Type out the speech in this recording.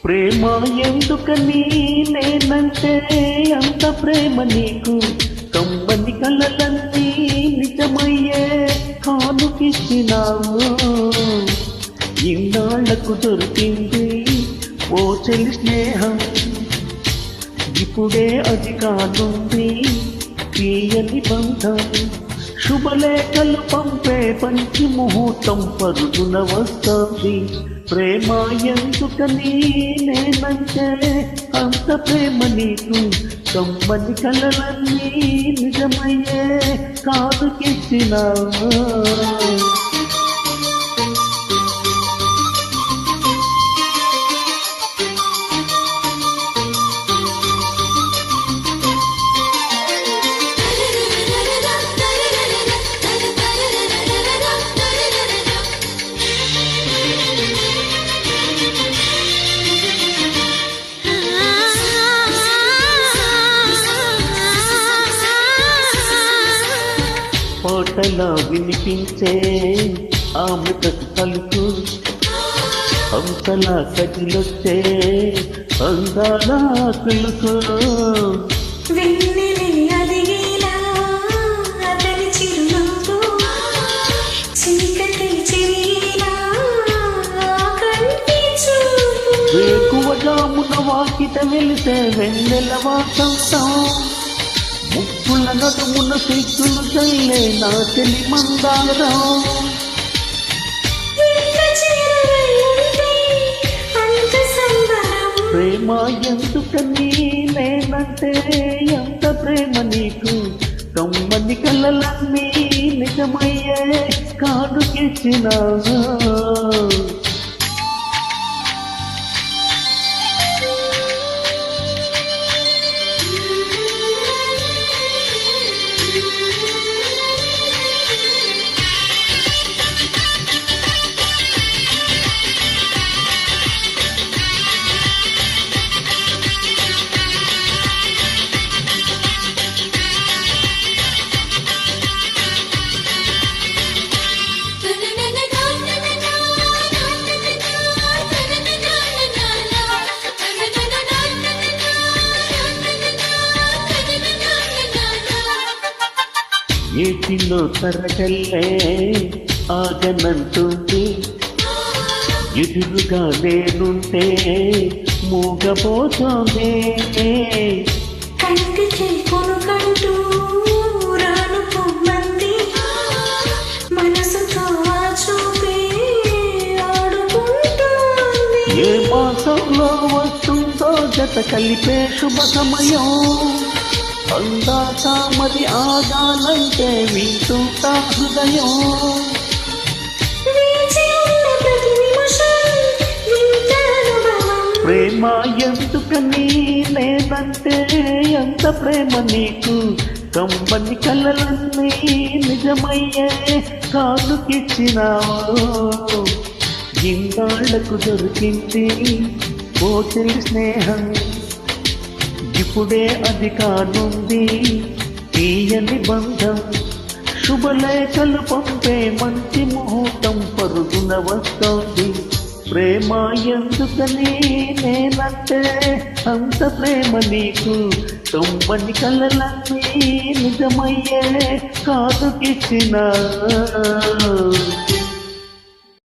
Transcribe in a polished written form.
ప్రేమ ఎందుకని నేనంటే అంత ప్రేమ నీకు కమ్మని కళ్ళలన్నీ నిజమయ్యే కానుకిచ్చినావు ఇన్నాళ్లకు దొరికింది ఓ చెల్లి స్నేహం ఇప్పుడే అది కానుంది తీయని బంధం శుభలేఖలు పంపే పంచి ముహూర్తం పరుగున వస్తుంది ప్రేమ ఎందుకని నేనంటే అంత ప్రేమ నీకు కమ్మని కళ్ళలన్నీ నిజమయ్యే కాదుకిచ్చినావు పాటలా వినిపించే ఆమె ప్రతి పలుకు హంసలా కదిలొచ్చే అందాల పిలుకు వేకువజామున వాకిట వెలిసే వెన్నెల వాసంతం ముక్కుల నడుమున సిగ్గులు చల్లే నా చెలి మందారం ప్రేమ ఎందుకని నేనంటే ఎంత ప్రేమ నీకు కమ్మని కళ్ళలన్నీ నిజమయ్యే కానుకిచ్చినావు ఏటిలో తరగల్లే ఆగనంటుంది ఎదురుగా నేనుంటే మూగపోతోందే ఏ మాసంలో వస్తుందో జత కలిపే శుభ సమయం అందాక మరి ఆగాలంటే వింటుంటా హృదయం ప్రేమ ఎందుకని నేనంటే ఎంత ప్రేమ నీకు కమ్మని కళ్ళలన్నీ నిజమయ్యే కానుకిచ్చినావు ఇన్నాళ్లకు దొరికింది ఓ చెల్లి స్నేహం ఇప్పుడే అది కానుంది తీయని బంధం శుభలేఖలు పంపే మంచి ముహూర్తం పరుగున వస్తుంది ప్రేమ ఎందుకని నేనంటే అంత ప్రేమ నీకు కమ్మని కళ్ళలన్నీ నిజమయ్యే కాదుకిచ్చినా